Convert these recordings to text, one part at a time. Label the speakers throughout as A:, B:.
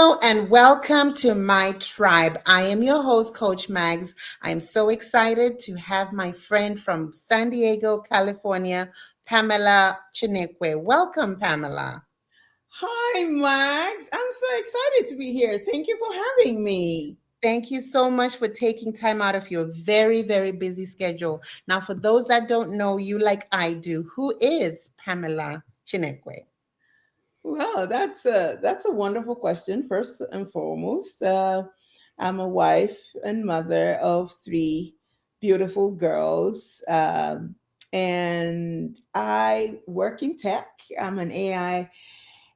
A: Hello and welcome to My Tribe. I am your host, Coach Mags. I am so excited to have my friend from San Diego, California, Pamela Chinekwe. Welcome, Pamela.
B: Hi, Max. I'm so excited to be here. Thank you for having me.
A: Thank you so much for taking time out of your very, very busy schedule. Now, for those that don't know you like I do, who is Pamela Chinekwe?
B: Well, that's a wonderful question. First and foremost, I'm a wife and mother of three beautiful girls, and I work in tech. I'm an AI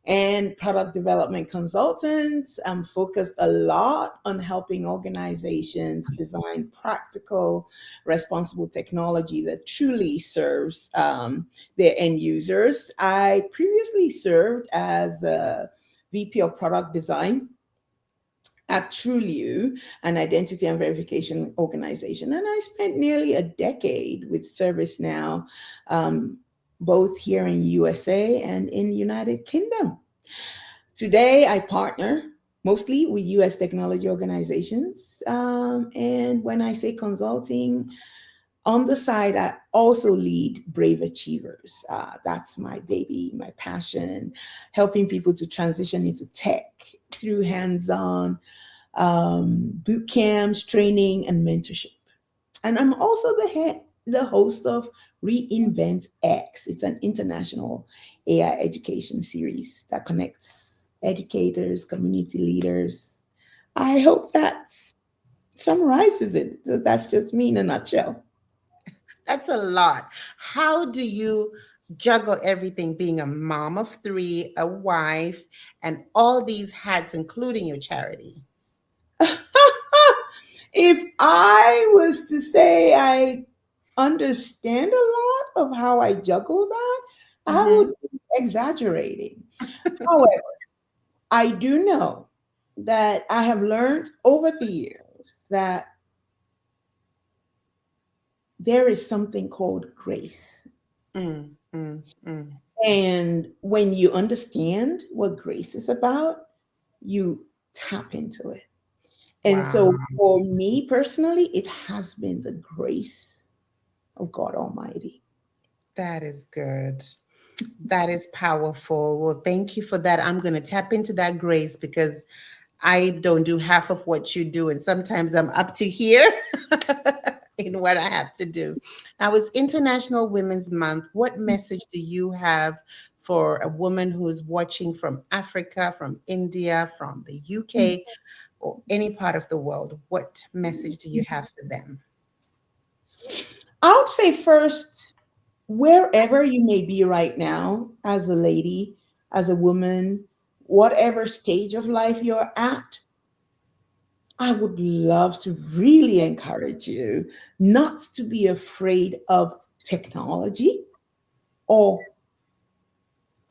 B: and product development consultants. I'm focused a lot on helping organizations design practical, responsible technology that truly serves their end users. I previously served as a VP of product design at TrueLieu, an identity and verification organization. And I spent nearly a decade with ServiceNow, um, both here in USA and in United Kingdom. Today, I partner mostly with US technology organizations. And when I say consulting, on the side, I also lead Brave Achievers. That's my baby, my passion, helping people to transition into tech through hands on boot camps, training, and mentorship. And I'm also the host of Reinvent X. It's an international AI education series that connects educators, community leaders. I hope that summarizes it. That's just me in a nutshell.
A: That's a lot. How do you juggle everything being a mom of three, a wife, and all these hats, including your charity?
B: If I was to say I understand a lot of how I juggle that, I would
A: Hmm.
B: be exaggerating. However, I do know that I have learned over the years that there is something called grace.
A: Mm, mm, mm.
B: And when you understand what grace is about, you tap into it. And
A: Wow,
B: so for me personally, it has been the grace of God Almighty.
A: that is good. That is powerful. Well, thank you for that. I'm going to tap into that grace because I don't do half of what you do. And sometimes I'm up to here in what I have to do. Now, it's International Women's Month. What message do you have for a woman who is watching from Africa, from India, from the UK, or any part of the world? What message do you have for them?
B: I would say first, wherever you may be right now, as a lady, as a woman, whatever stage of life you're at, I would love to really encourage you not to be afraid of technology or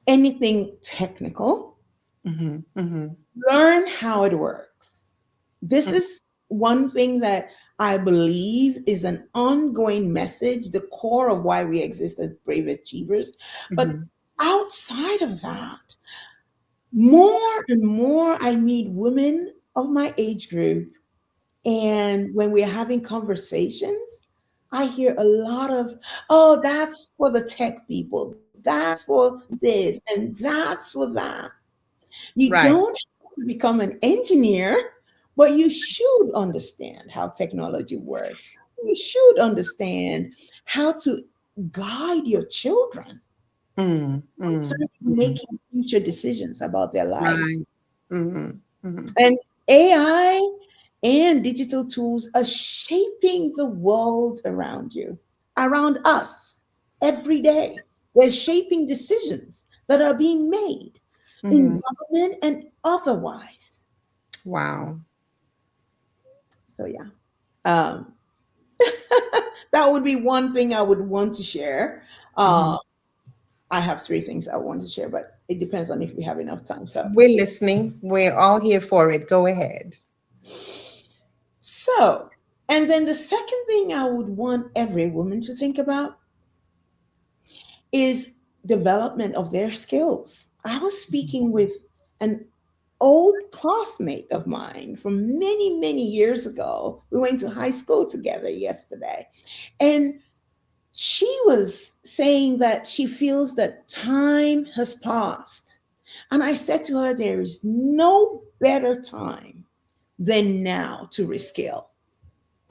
B: anything technical.
A: Hmm. Hmm.
B: Learn how it works. This is one thing that I believe is an ongoing message, the core of why we exist as Brave Achievers. But
A: Hmm.
B: outside of that, more and more I meet women of my age group. And when we're having conversations, I hear a lot of, oh, that's for the tech people. That's for this and that's for that. You
A: Right.
B: don't have to become an engineer, but you should understand how technology works. You should understand how to guide your children
A: Mm,
B: so
A: mm,
B: they're
A: mm.
B: making future decisions about their lives.
A: Right. Hmm. Hmm.
B: And AI and digital tools are shaping the world around you, around us, every day. They're shaping decisions that are being made in
A: Hmm.
B: government and otherwise.
A: Wow.
B: So, yeah, um, that would be one thing I would want to share.
A: Mhm.
B: Uh, I have three things I want to share, but it depends on if we have enough time.
A: We're listening. We're all here for it. Go ahead.
B: So, and then the second thing I would want every woman to think about is development of their skills. I was speaking with an old classmate of mine from many, many years ago. We went to high school together yesterday. And she was saying that she feels that time has passed. And I said to her, there is no better time than now to reskill.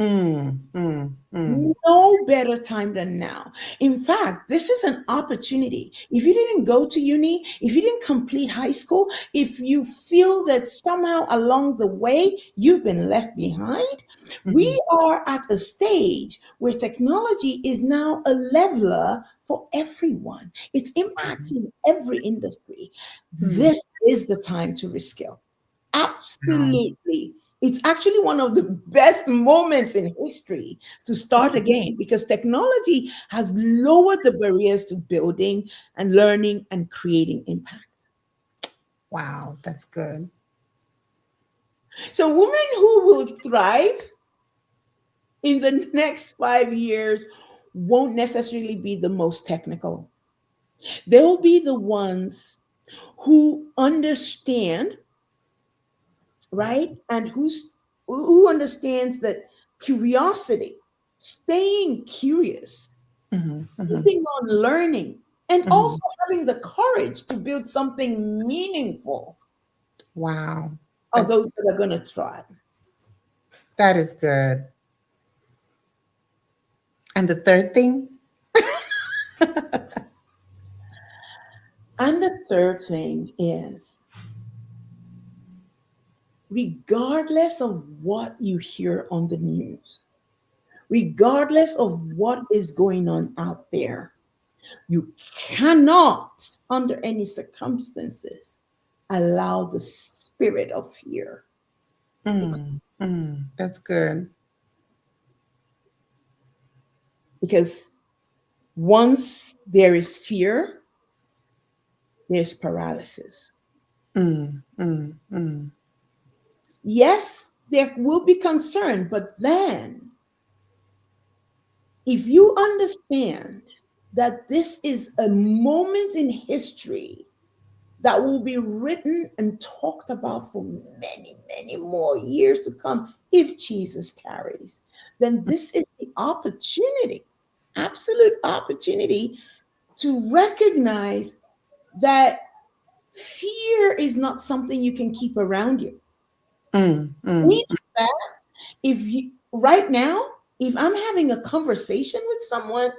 A: Mm, mm, mm,
B: No better time than now. In fact, this is an opportunity. If you didn't go to uni, if you didn't complete high school, if you feel that somehow along the way you've been left behind, we
A: mhm,
B: are at a stage where technology is now a leveler for everyone. It's
A: mhm,
B: impacting every industry.
A: mm.
B: This is the time to reskill.
A: Wow.
B: Absolutely. It's actually one of the best moments in history to start again because technology has lowered the barriers to building and learning and creating impact.
A: Wow, that's good.
B: So, women who will thrive in the next 5 years won't necessarily be the most technical. They'll be the ones who understand, right? And who understands that curiosity, staying curious,
A: Mhm, mhm,
B: keeping on learning, and also
A: mhm.
B: having the courage to build something meaningful
A: Wow,
B: are
A: that's
B: those that are going to thrive.
A: that is good. And the third thing?
B: And the third thing is, regardless of what you hear on the news, regardless of what is going on out there, you cannot, under any circumstances, allow the spirit of fear.
A: That's good.
B: Because once there is fear, there's paralysis.
A: Mm, mm, mm,
B: Yes, there will be concern, but then if you understand that this is a moment in history that will be written and talked about for many, many more years to come if Jesus tarries, then this is the opportunity, absolute opportunity to recognize that fear is not something you can keep around you.
A: mm,
B: In
A: mm,
B: fact, if you right now, if I'm having a conversation with someone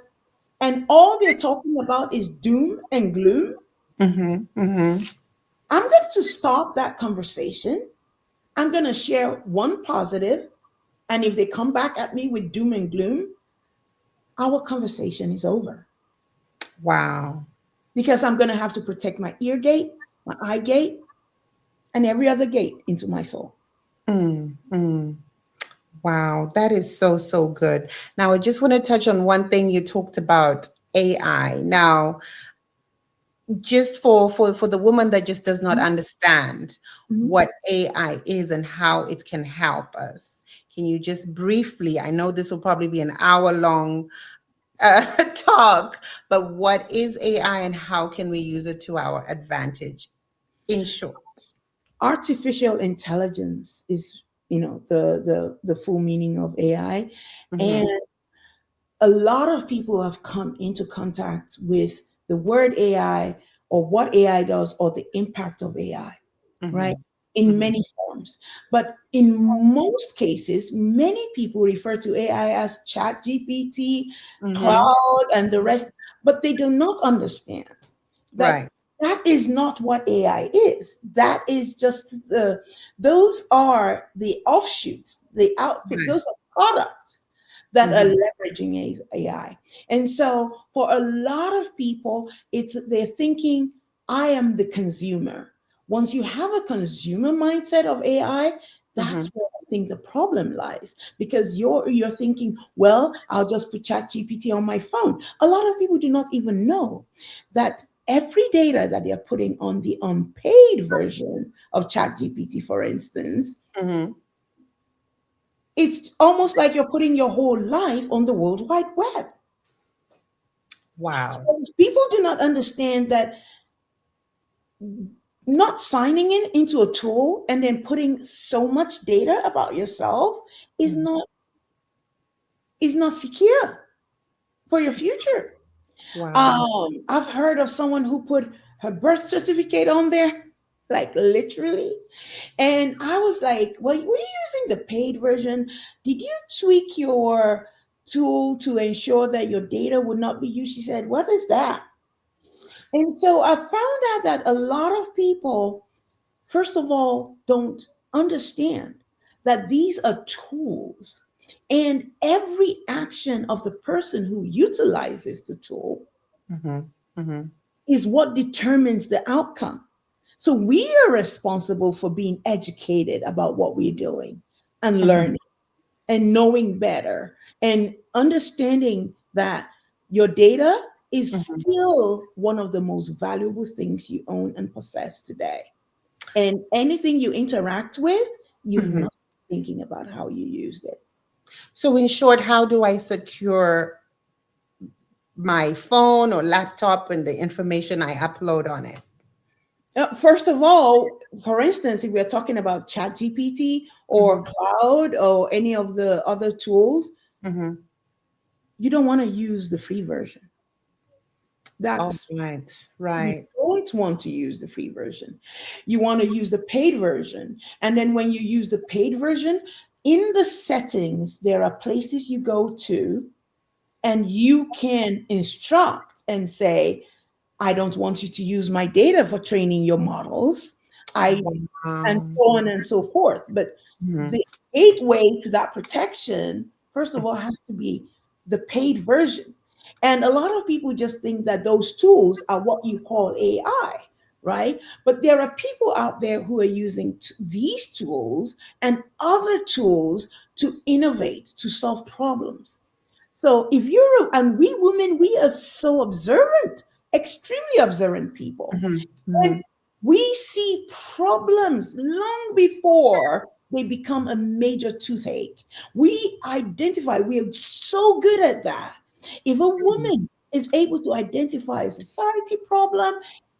B: and all they're talking about is doom and gloom,
A: mhm, mhm.
B: I'm going to stop that conversation. I'm going to share one positive, and if they come back at me with doom and gloom, our conversation is over
A: Wow.
B: because I'm going to have to protect my ear gate, my eye gate, and every other gate into my soul.
A: Mm, mm. Wow, that is so, so good. Now, I just want to touch on one thing you talked about AI. Now, just for the woman that just does not understand
B: Mhm.
A: what AI is and how it can help us, can you just briefly, I know this will probably be an hour long talk, but what is AI and how can we use it to our advantage in short?
B: Artificial intelligence is, the full meaning of AI, and
A: Hmm.
B: a lot of people have come into contact with the word AI or what AI does or the impact of AI, right?
A: Hmm.
B: In
A: Hmm.
B: many forms. But in most cases, many people refer to AI as chat GPT,
A: Hmm.
B: cloud, and the rest, but they do not understand that
A: Right.
B: that is not what AI is. That is just those are the offshoots, the output,
A: Right.
B: those are products that are
A: Hmm.
B: leveraging AI. And so for a lot of people, they're thinking, I am the consumer. Once you have a consumer mindset of AI, that's
A: Hmm.
B: where I think the problem lies because you're thinking, well, I'll just put Chat GPT on my phone. A lot of people do not even know that every data that they're putting on the unpaid version of Chat GPT, for instance,
A: Hmm.
B: it's almost like you're putting your whole life on the World Wide Web.
A: Wow.
B: So people do not understand that not signing in into a tool and then putting so much data about yourself is
A: Mm.
B: not secure for your future.
A: Wow.
B: I've heard of someone who put her birth certificate on there, like literally. And I was like, well, were you using the paid version? Did you tweak your tool to ensure that your data would not be used? She said, what is that? And so I found out that a lot of people, first of all, don't understand that these are tools. And every action of the person who utilizes the tool
A: Mm-hmm. Mm-hmm.
B: is what determines the outcome. So we are responsible for being educated about what we're doing and
A: Mm-hmm.
B: learning and knowing better and understanding that your data is
A: Mm-hmm.
B: still one of the most valuable things you own and possess today. And anything you interact with, you
A: Mm-hmm.
B: must be thinking about how you use it.
A: So, in short, how do I secure my phone or laptop and the information I upload on it?
B: First of all, for instance, if we're talking about ChatGPT or
A: Mm-hmm.
B: Cloud or any of the other tools,
A: Mm-hmm.
B: you don't want to use the free version.
A: Oh,
B: That's
A: right.
B: You
A: Right.
B: don't want to use the free version. You want to use the paid version. And then when you use the paid version, in the settings, there are places you go to and you can instruct and say, I don't want you to use my data for training your models. I and
A: Wow.
B: so on and so forth. But
A: Mm-hmm.
B: the gateway to that protection, first of all, has to be the paid version. And a lot of people just think that those tools are what you call AI, right? But there are people out there who are using these tools and other tools to innovate, to solve problems. So if and we women, we are so observant, extremely observant people.
A: Mm-hmm.
B: And
A: Mm-hmm.
B: we see problems long before they become a major toothache. We identify, we are so good at that. If a woman is able to identify a society problem,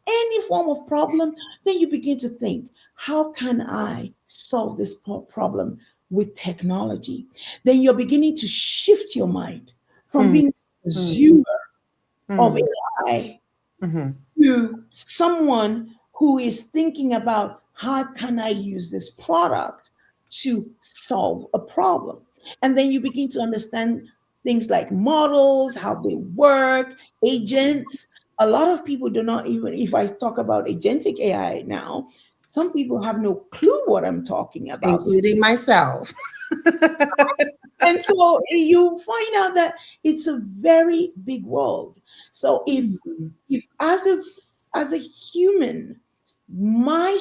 B: any form of problem, then you begin to think, how can I solve this problem with technology? Then you're beginning to shift your mind from being a consumer of
A: Mm-hmm.
B: AI
A: Mm-hmm.
B: to someone who is thinking about how can I use this product to solve a problem. And then you begin to understand things like models, how they work, agents. A lot of people do not even, if I talk about agentic AI now, some people have no clue what I'm talking about.
A: Including myself.
B: And so you find out that it's a very big world. So
A: Mhm.
B: if as a human, my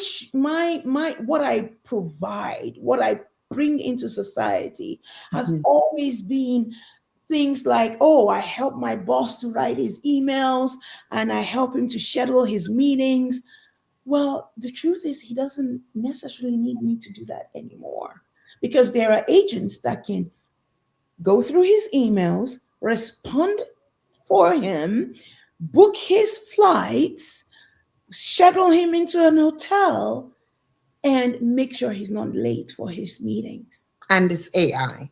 B: what I provide, what I bring into society has
A: Mhm.
B: always been things like, oh, I help my boss to write his emails and I help him to schedule his meetings. Well, the truth is he doesn't necessarily need me to do that anymore because there are agents that can go through his emails, respond for him, book his flights, shuttle him into an hotel, and make sure he's not late for his meetings.
A: And it's AI,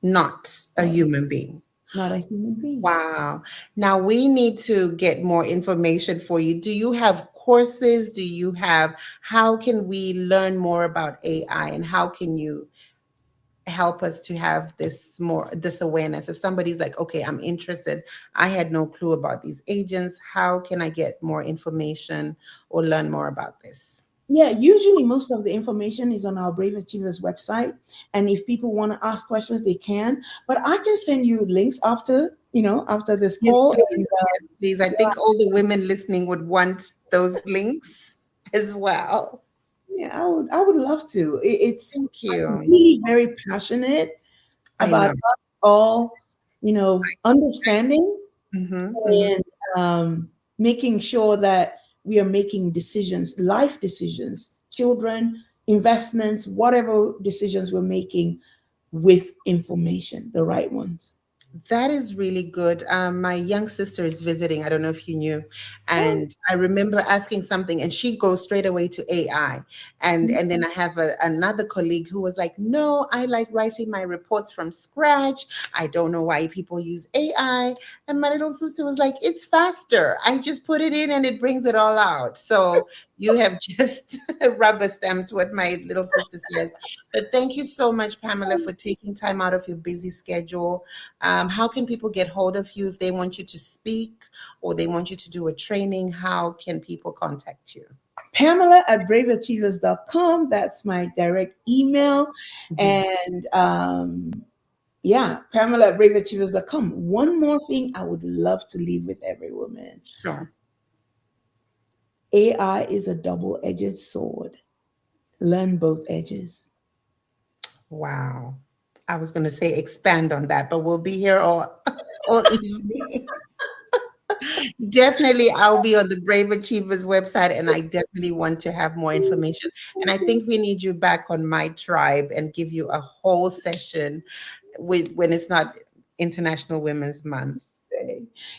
A: not a
B: Not,
A: human being.
B: not a human being.
A: Wow. Now we need to get more information for you. Do you have courses? Do you have, how can we learn more about AI and how can you help us to have this awareness? If somebody's like, okay, I'm interested, I had no clue about these agents, how can I get more information or learn more about this?
B: Yeah, usually most of the information is on our Brave Achievers website. And if people want to ask questions, they can. But I can send you links after, after this
A: Yes,
B: call.
A: please.
B: And
A: Yes, please. I think all the women listening would want those links as well.
B: yeah, I would love to.
A: Thank
B: I'm
A: you.
B: really very passionate
A: I
B: about
A: know.
B: us all, understanding
A: Hmm. Hmm.
B: and making sure that we are making decisions, life decisions, children, investments, whatever decisions we're making with information, the right ones.
A: That is really good. My young sister is visiting. I don't know if you knew.
B: Oh,
A: And I remember asking something, and she goes straight away to AI. And then I have another colleague who was like, "No, I like writing my reports from scratch. I don't know why people use AI." And my little sister was like, "It's faster. I just put it in and it brings it all out." So you have just rubber stamped what my little sister says. But thank you so much, Pamela, for taking time out of your busy schedule. How can people get hold of you if they want you to speak or they want you to do a training? How can people contact you?
B: Pamela at braveachievers.com. That's my direct email.
A: Mhm.
B: And yeah, Pamela at braveachievers.com. One more thing I would love to leave with every woman.
A: Sure.
B: AI is a double edged sword. Learn both edges.
A: Wow. I was going to say expand on that, but we'll be here all, all evening. Definitely, I'll be on the Brave Achievers website, and I definitely want to have more information. And I think we need you back on My Tribe and give you a whole session with when it's not International Women's Month.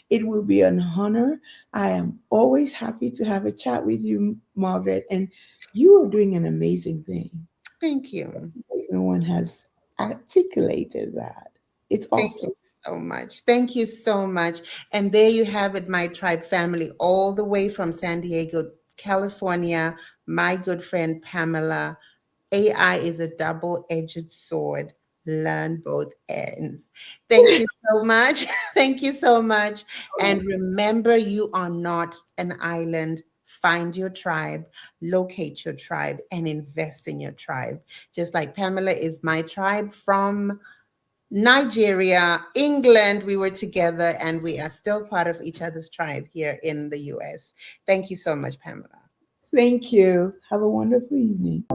B: It will be an honor. I am always happy to have a chat with you, Margaret, and you are doing an amazing thing.
A: Thank you.
B: No one has articulated that. It's
A: Thank you
B: awesome.
A: so much. Thank you so much. And there you have it, my tribe family, all the way from San Diego, California. My good friend Pamela. AI is a double edged sword. Learn both ends. Thank you so much. Thank you so much. And remember, you are not an island. Find your tribe, locate your tribe, and invest in your tribe. Just like Pamela is my tribe from Nigeria, England, we were together and we are still part of each other's tribe here in the US. Thank you so much, Pamela.
B: Thank you. Have a wonderful evening.